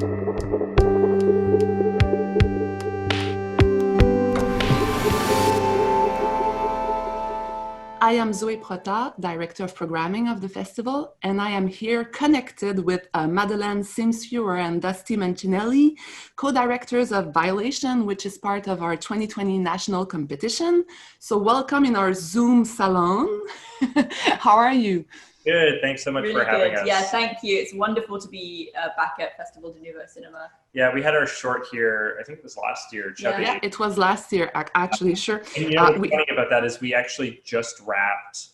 I am Zoé Protat, Director of Programming of the festival, and I am here connected with Madeleine Sims-Fewer and Dusty Mancinelli, co-directors of Violation, which is part of our 2020 national competition. So welcome in our Zoom salon. How are you? Good, thanks so much for having us. Yeah, thank you. It's wonderful to be back at Festival de Nouveau Cinema. Yeah, we had our short here, I think it was last year, Chubby. Yeah, it was last year, actually, sure. And you know what's funny about that is we actually just wrapped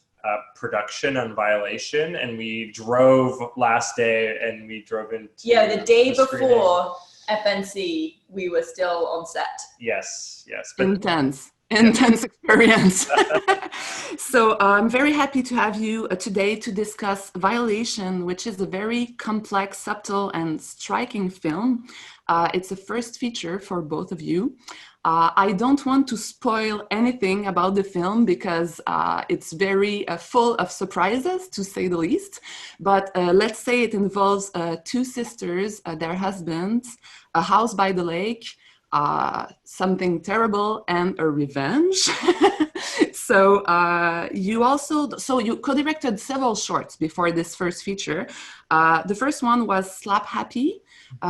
production on Violation, and we drove last day, and we drove into the day before FNC, we were still on set. Yes. Intense experience. So I'm very happy to have you today to discuss Violation, which is a very complex, subtle, and striking film. It's a first feature for both of you. I don't want to spoil anything about the film because it's very full of surprises, to say the least. But let's say it involves two sisters, their husbands, a house by the lake, something terrible, and a revenge. So you co-directed several shorts before this first feature. The first one was Slap Happy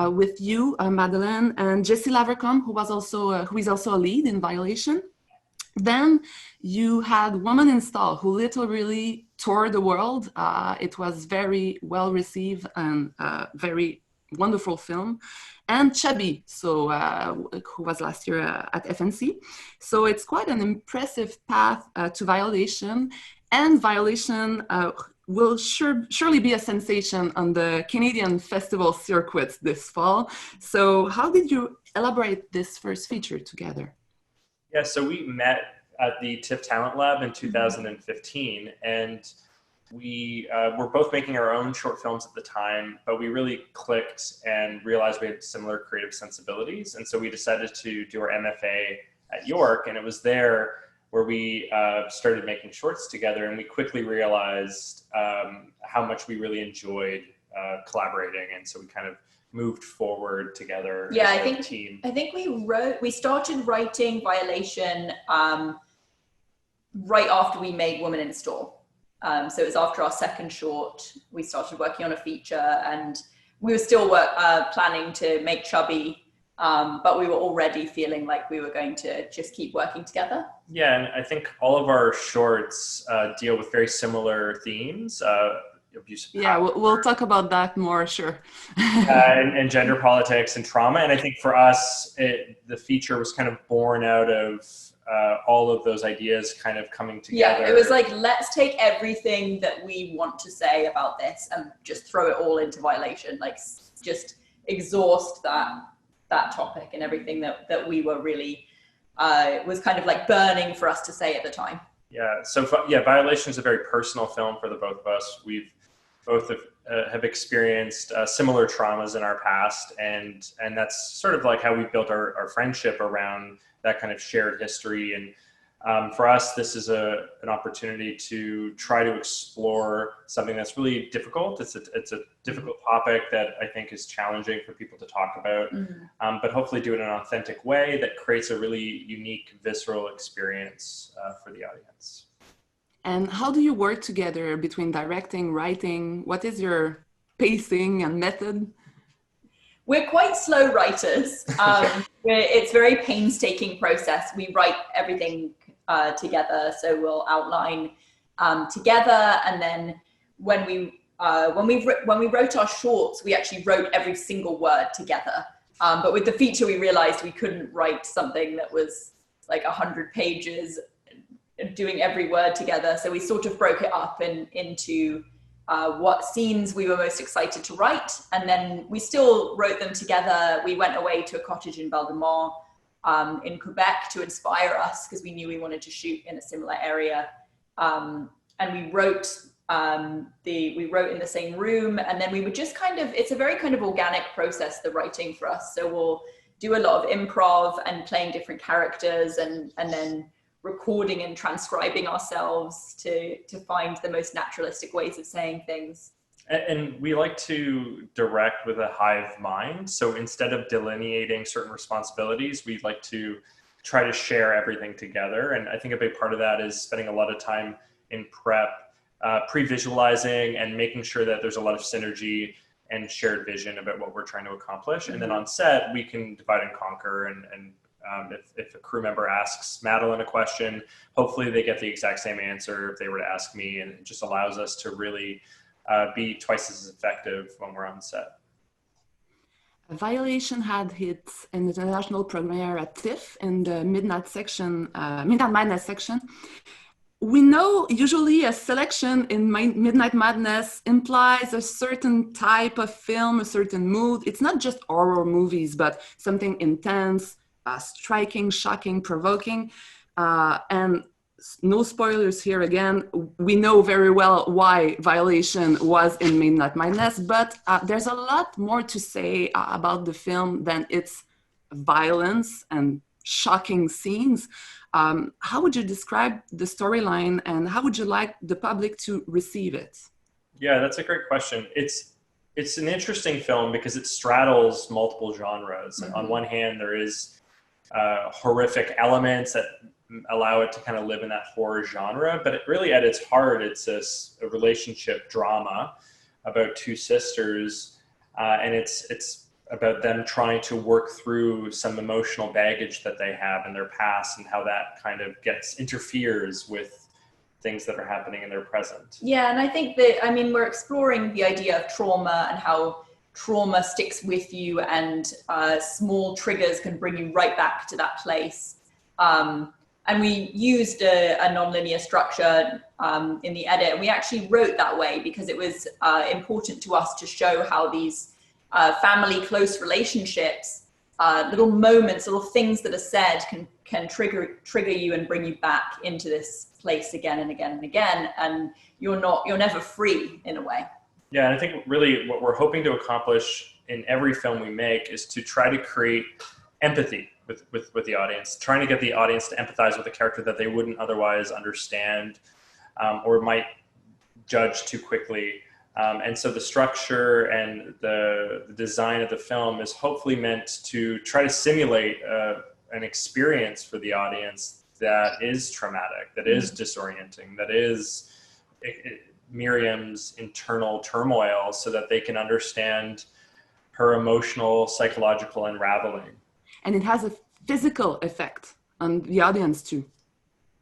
with you, Madeleine, and Jessie Lavercombe, who is also a lead in Violation. Then you had Woman in Stall, who literally toured the world. It was very well received and very wonderful film. And Chubby, who was last year at FNC. So it's quite an impressive path to Violation, and Violation will surely be a sensation on the Canadian festival circuits this fall. So how did you elaborate this first feature together? Yeah, so we met at the TIFF Talent Lab in 2015, and we were both making our own short films at the time, but we really clicked and realized we had similar creative sensibilities. And so we decided to do our MFA at York, and it was there where we started making shorts together, and we quickly realized how much we really enjoyed collaborating. And so we kind of moved forward together as a team. I think we started writing Violation right after we made Woman in Stall. So it was after our second short, we started working on a feature, and we were still planning to make Chubby, but we were already feeling like we were going to just keep working together. Yeah, and I think all of our shorts deal with very similar themes. Abuse of power. We'll talk about that more, sure. and gender politics and trauma. And I think for us, the feature was kind of born out of all of those ideas kind of coming together. Yeah, it was like, let's take everything that we want to say about this and just throw it all into Violation, like just exhaust that topic and everything that we were really, was kind of like burning for us to say at the time. Yeah, so Violation is a very personal film for the both of us. We've both have experienced similar traumas in our past, and that's sort of like how we built our friendship around that kind of shared history. And for us, this is an opportunity to try to explore something that's really difficult. It's a difficult topic that I think is challenging for people to talk about, but hopefully do it in an authentic way that creates a really unique, visceral experience for the audience. And how do you work together between directing, writing? What is your pacing and method? We're quite slow writers. It's a very painstaking process. We write everything together, so we'll outline together, and then when we wrote our shorts, we actually wrote every single word together. But with the feature, we realized we couldn't write something that was like 100 pages, doing every word together. So we sort of broke it up into what scenes we were most excited to write, and then we still wrote them together. We went away to a cottage in Val-de-Marne in Quebec to inspire us, because we knew we wanted to shoot in a similar area, and we wrote in the same room, and then we would just it's a very kind of organic process, the writing for us. So we'll do a lot of improv and playing different characters, and then recording and transcribing ourselves to find the most naturalistic ways of saying things. And we like to direct with a hive mind. So instead of delineating certain responsibilities, we like to try to share everything together. And I think a big part of that is spending a lot of time in prep, pre-visualizing and making sure that there's a lot of synergy and shared vision about what we're trying to accomplish. And then on set, we can divide and conquer. And if a crew member asks Madeleine a question, hopefully they get the exact same answer if they were to ask me. And it just allows us to really be twice as effective when we're on set. Violation had its international premiere at TIFF in the Midnight Madness section. We know usually a selection in Midnight Madness implies a certain type of film, a certain mood. It's not just horror movies, but something intense, striking, shocking, provoking, and no spoilers here again. We know very well why Violation was in Midnight Madness, but there's a lot more to say about the film than its violence and shocking scenes. How would you describe the storyline and how would you like the public to receive it? Yeah, that's a great question. It's an interesting film because it straddles multiple genres. Mm-hmm. On one hand, there is horrific elements that allow it to kind of live in that horror genre, but it really at its heart, it's a relationship drama about two sisters, and it's about them trying to work through some emotional baggage that they have in their past and how that kind of interferes with things that are happening in their present. Yeah, and I think that, we're exploring the idea of trauma and how trauma sticks with you, and small triggers can bring you right back to that place. And we used a nonlinear structure in the edit. And we actually wrote that way because it was important to us to show how these family close relationships, little moments, little things that are said can trigger you and bring you back into this place again and again and again. And you're never free in a way. Yeah, and I think really what we're hoping to accomplish in every film we make is to try to create empathy with the audience, trying to get the audience to empathize with a character that they wouldn't otherwise understand or might judge too quickly. And so the structure and the design of the film is hopefully meant to try to simulate an experience for the audience that is traumatic, that is disorienting, that is Miriam's internal turmoil, so that they can understand her emotional, psychological unraveling. And it has a physical effect on the audience too.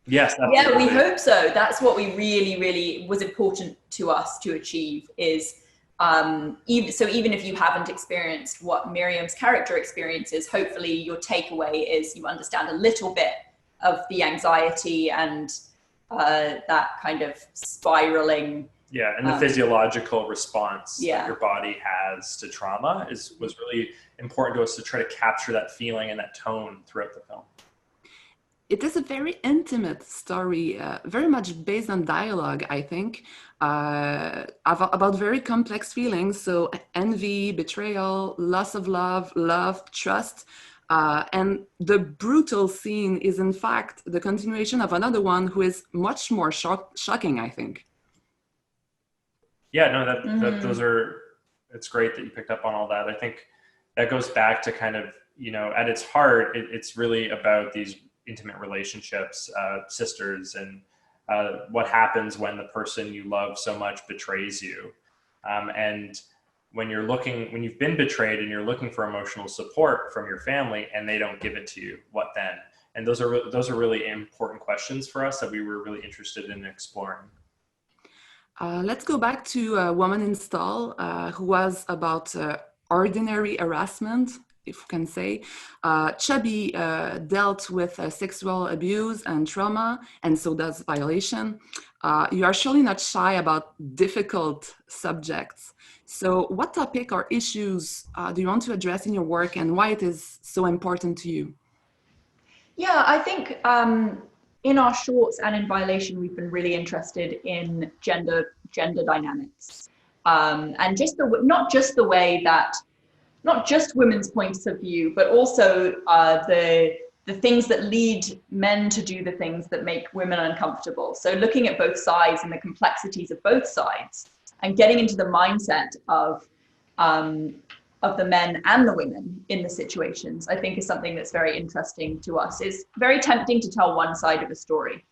Yes. Absolutely. Yeah, we hope so. That's what we really was important to us to achieve is, even if you haven't experienced what Miriam's character experiences, hopefully your takeaway is you understand a little bit of the anxiety and that kind of spiraling. Yeah, and the physiological response that your body has to trauma was really important to us to try to capture that feeling and that tone throughout the film. It is a very intimate story, very much based on dialogue, I think, about very complex feelings. So envy, betrayal, loss of love, trust. And the brutal scene is, in fact, the continuation of another one who is much more shocking, I think. Yeah, no, it's great that you picked up on all that. I think that goes back to kind of, at its heart, it's really about these intimate relationships, sisters, and what happens when the person you love so much betrays you. And when you've been betrayed and you're looking for emotional support from your family and they don't give it to you, what then? And those are really important questions for us that we were really interested in exploring. Let's go back to a woman in stall who was about ordinary harassment, if we can say. Chubby dealt with sexual abuse and trauma, and so does Violation. You are surely not shy about difficult subjects. So what topic or issues do you want to address in your work, and why it is so important to you? Yeah, I think in our shorts and in Violation, we've been really interested in gender dynamics, and not just women's points of view, but also the things that lead men to do the things that make women uncomfortable. So looking at both sides and the complexities of both sides, getting into the mindset of the men and the women in the situations, I think is something that's very interesting to us. It's very tempting to tell one side of a story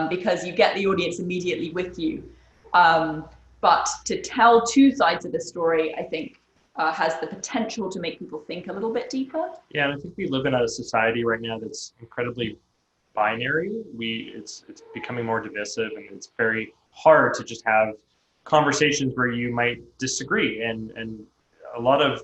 because you get the audience immediately with you. But to tell two sides of the story, I think has the potential to make people think a little bit deeper. Yeah, and I think we live in a society right now that's incredibly binary. It's becoming more divisive, and it's very hard to just have conversations where you might disagree. And a lot of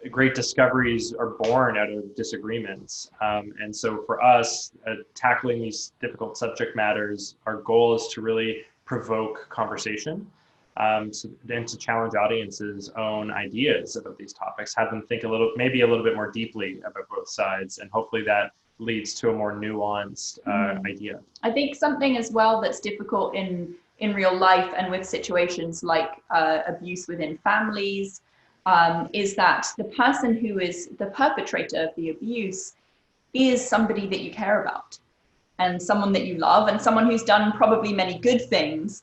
great discoveries are born out of disagreements. And so for us, tackling these difficult subject matters, our goal is to really provoke conversation. And to challenge audiences' own ideas about these topics, have them think maybe a little bit more deeply about both sides, and hopefully that leads to a more nuanced idea. I think something as well that's difficult in real life and with situations like abuse within families is that the person who is the perpetrator of the abuse is somebody that you care about, and someone that you love, and someone who's done probably many good things,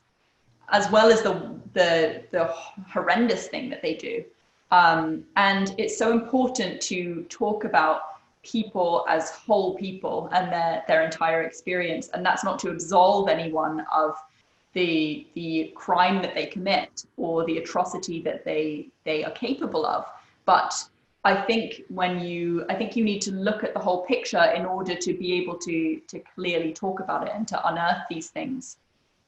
as well as the horrendous thing that they do. And it's so important to talk about people as whole people and their entire experience. And that's not to absolve anyone of the crime that they commit or the atrocity that they are capable of. But I think you need to look at the whole picture in order to be able to clearly talk about it and to unearth these things.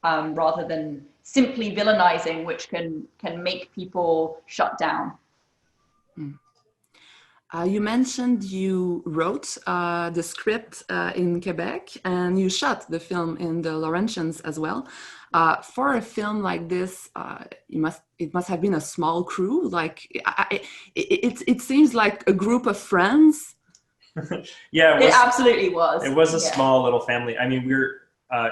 Rather than simply villainizing, which can make people shut down. You mentioned you wrote the script in Quebec, and you shot the film in the Laurentians as well. For a film like this, it must have been a small crew. Like it seems like a group of friends. Yeah, it absolutely was. It was a small little family. I mean, we're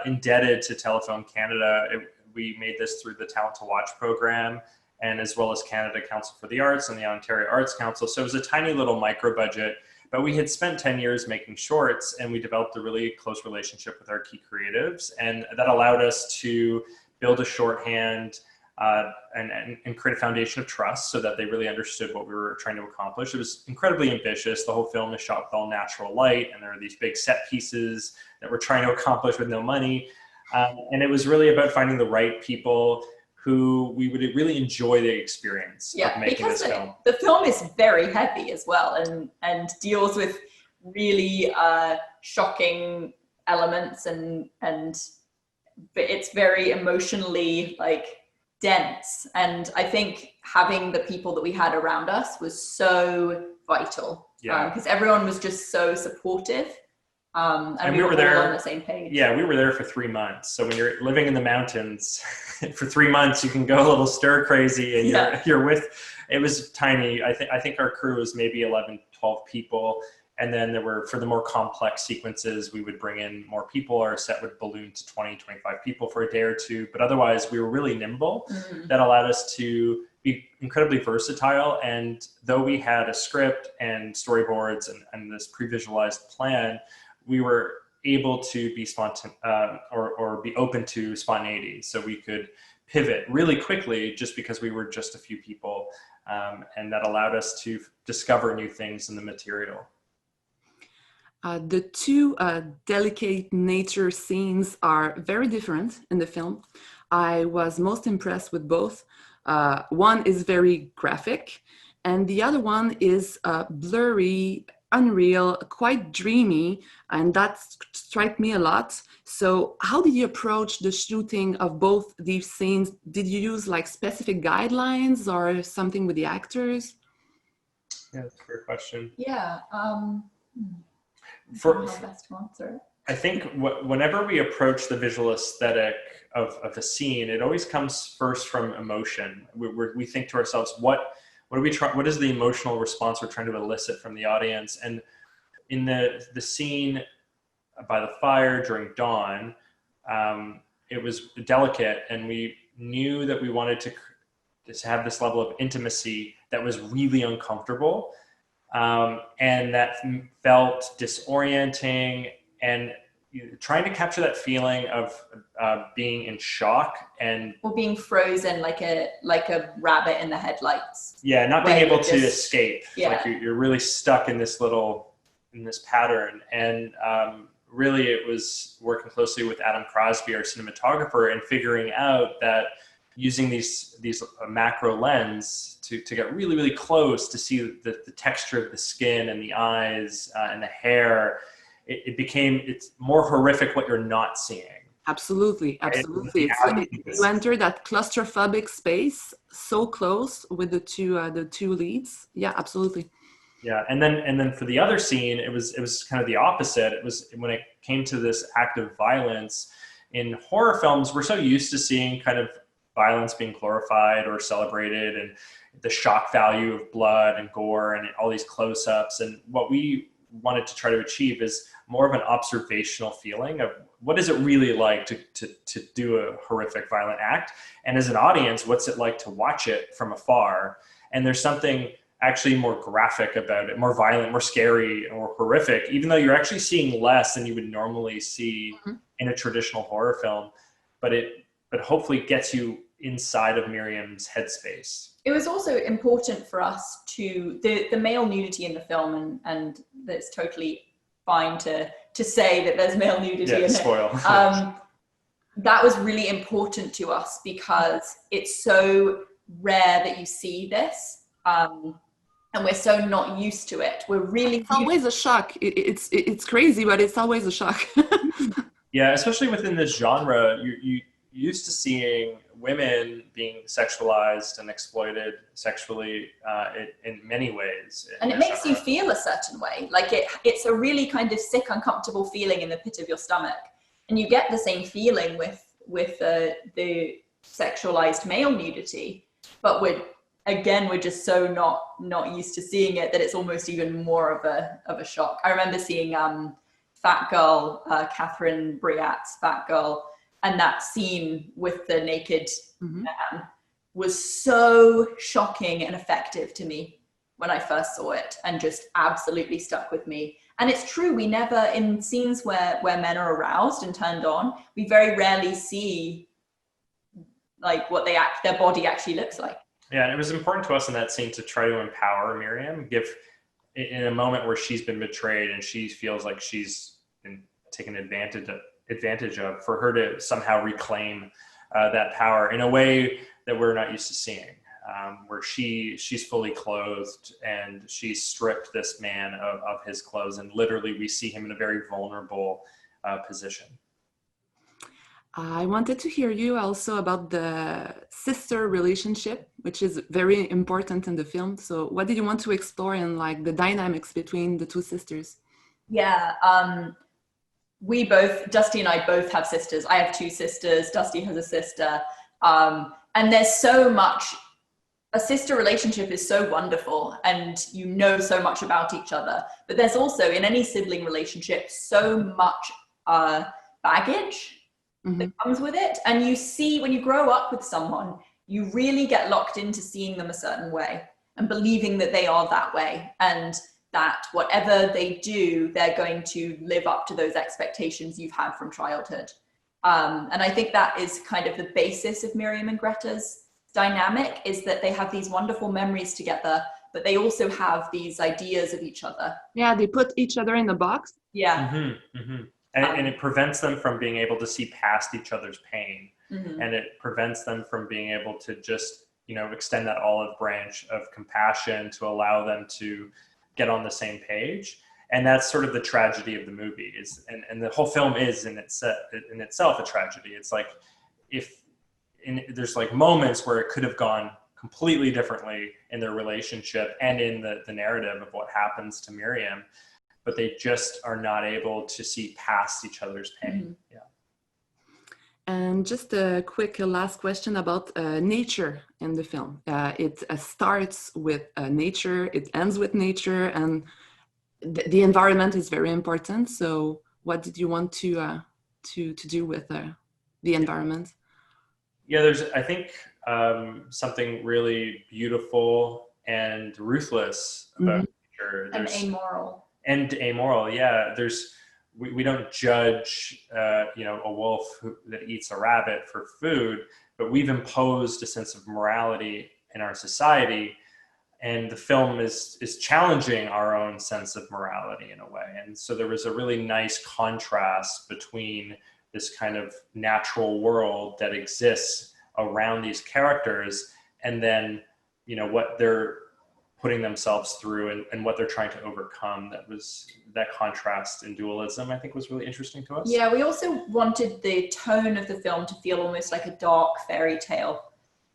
indebted to Telefilm Canada. We made this through the Talent to Watch program, and as well as Canada Council for the Arts and the Ontario Arts Council. So it was a tiny little micro budget, but we had spent 10 years making shorts, and we developed a really close relationship with our key creatives. And that allowed us to build a shorthand and create a foundation of trust so that they really understood what we were trying to accomplish. It was incredibly ambitious. The whole film is shot with all natural light, and there are these big set pieces that we're trying to accomplish with no money. And it was really about finding the right people who we would really enjoy the experience of making this film. The film is very heavy as well, and deals with really shocking elements, but it's very emotionally dense. And I think having the people that we had around us was so vital, because everyone was just so supportive. And we were there all on the same page. Yeah, we were there for 3 months. So when you're living in the mountains for 3 months, you can go a little stir crazy, and you're with. It was tiny. I think our crew was maybe 11, 12 people, and then there were, for the more complex sequences, we would bring in more people. Our set would balloon to 20, 25 people for a day or two. But otherwise, we were really nimble. Mm-hmm. That allowed us to be incredibly versatile. And though we had a script and storyboards and this pre-visualized plan, we were able to be or be open to spontaneity. So we could pivot really quickly just because we were just a few people. And that allowed us to discover new things in the material. The two delicate nature scenes are very different in the film. I was most impressed with both. One is very graphic, and the other one is blurry, unreal, quite dreamy, and that struck me a lot. So how did you approach the shooting of both these scenes? Did you use specific guidelines or something with the actors? Yeah, that's a great question. Yeah. Best to answer. I think whenever we approach the visual aesthetic of a scene, it always comes first from emotion. We think to ourselves, what is the emotional response we're trying to elicit from the audience? And in the scene by the fire during dawn, it was delicate, and we knew that we wanted to have this level of intimacy that was really uncomfortable, and that felt disorienting. And trying to capture that feeling of being in shock or being frozen like a rabbit in the headlights. Yeah, not being able to escape. Yeah. Like you're really stuck in this pattern. And really it was working closely with Adam Crosby, our cinematographer, and figuring out that using these macro lens to get really, really close to see the texture of the skin and the eyes and the hair, it's more horrific what you're not seeing. Absolutely. It's like you enter that claustrophobic space so close with the two leads. Yeah, absolutely. Yeah, and then for the other scene, it was kind of the opposite. It was when it came to this act of violence. In horror films, we're so used to seeing kind of violence being glorified or celebrated, and the shock value of blood and gore and all these close-ups. And what we wanted to try to achieve is more of an observational feeling of what is it really like to do a horrific, violent act, and as an audience, what's it like to watch it from afar. And there's something actually more graphic about it, more violent, more scary, or horrific, even though you're actually seeing less than you would normally see in a traditional horror film, but hopefully gets you inside of Miriam's headspace. It was also important for us to the male nudity in the film, and that's totally fine to say that there's male nudity in it. Spoil. That was really important to us because it's so rare that you see this. And we're so not used to it. We're really always a shock. It's crazy, but it's always a shock. Yeah, especially within this genre, you used to seeing women being sexualized and exploited sexually in many ways. And it makes you feel a certain way. Like it's a really kind of sick, uncomfortable feeling in the pit of your stomach. And you get the same feeling with the sexualized male nudity, but we're just so not used to seeing it that it's almost even more of a shock. I remember seeing Fat Girl, Catherine Breillat's Fat Girl, and that scene with the naked man was so shocking and effective to me when I first saw it, and just absolutely stuck with me. And it's true, we never, in scenes where men are aroused and turned on, we very rarely see like what their body actually looks like. Yeah, and it was important to us in that scene to try to empower Miriam, in a moment where she's been betrayed and she feels like she's been taken advantage of, for her to somehow reclaim that power in a way that we're not used to seeing, where she's fully clothed and she's stripped this man of his clothes, and literally we see him in a very vulnerable position. I wanted to hear you also about the sister relationship, which is very important in the film. So what did you want to explore in like the dynamics between the two sisters? Yeah, Dusty and I both have sisters. I have two sisters, Dusty has a sister. And there's so much, a sister relationship is so wonderful and you know so much about each other. But there's also, in any sibling relationship, so much baggage that comes with it. And you see, when you grow up with someone, you really get locked into seeing them a certain way and believing that they are that way, and that whatever they do, they're going to live up to those expectations you've had from childhood. And I think that is kind of the basis of Miriam and Greta's dynamic, is that they have these wonderful memories together, but they also have these ideas of each other. Yeah, they put each other in a box. Yeah. And it prevents them from being able to see past each other's pain. And it prevents them from being able to just, extend that olive branch of compassion to allow them to get on the same page. And that's sort of the tragedy of the movie, and the whole film is in itself a tragedy. It's like, there's like moments where it could have gone completely differently in their relationship and in the narrative of what happens to Miriam, but they just are not able to see past each other's pain. Yeah. And just a quick last question about nature in the film. It starts with nature, it ends with nature, and the environment is very important. So what did you want to do with the environment? Yeah, there's, I think, something really beautiful and ruthless about nature. And amoral. Yeah, we don't judge, you know, a wolf that eats a rabbit for food, but we've imposed a sense of morality in our society. And the film is challenging our own sense of morality in a way. And so there was a really nice contrast between this kind of natural world that exists around these characters, and then, you know, what they're putting themselves through and what they're trying to overcome. That contrast in dualism, I think, was really interesting to us. Yeah, we also wanted the tone of the film to feel almost like a dark fairy tale.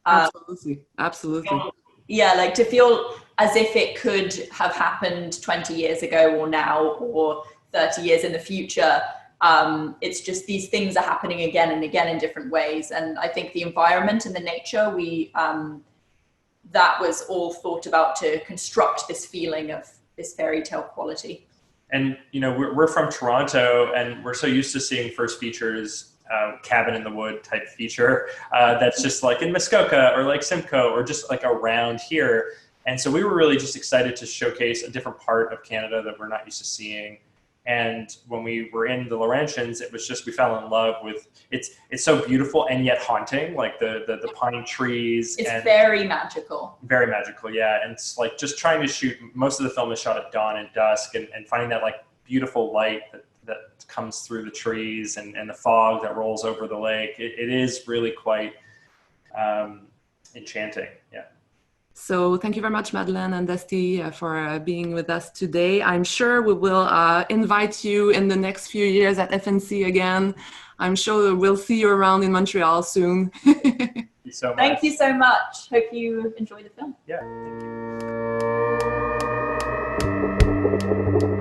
Absolutely, absolutely. Yeah, like to feel as if it could have happened 20 years ago or now or 30 years in the future. It's just these things are happening again and again in different ways. And I think the environment and the nature, that was all thought about to construct this feeling of this fairy tale quality. And, you know, we're from Toronto, and we're so used to seeing first features, cabin in the wood type feature, that's just like in Muskoka or like Simcoe or just like around here. And so we were really just excited to showcase a different part of Canada that we're not used to seeing. And when we were in the Laurentians, it was just, we fell in love with, it's so beautiful and yet haunting, like the pine trees. It's very magical. Very magical, yeah. And it's like just trying to shoot, most of the film is shot at dawn and dusk, and finding that like beautiful light that comes through the trees and the fog that rolls over the lake. It is really quite enchanting, yeah. So thank you very much, Madeleine and Dusty, for being with us today. I'm sure we will invite you in the next few years at FNC again. I'm sure we'll see you around in Montreal soon. Thank you so much. Thank you so much. Hope you enjoy the film. Yeah, thank you.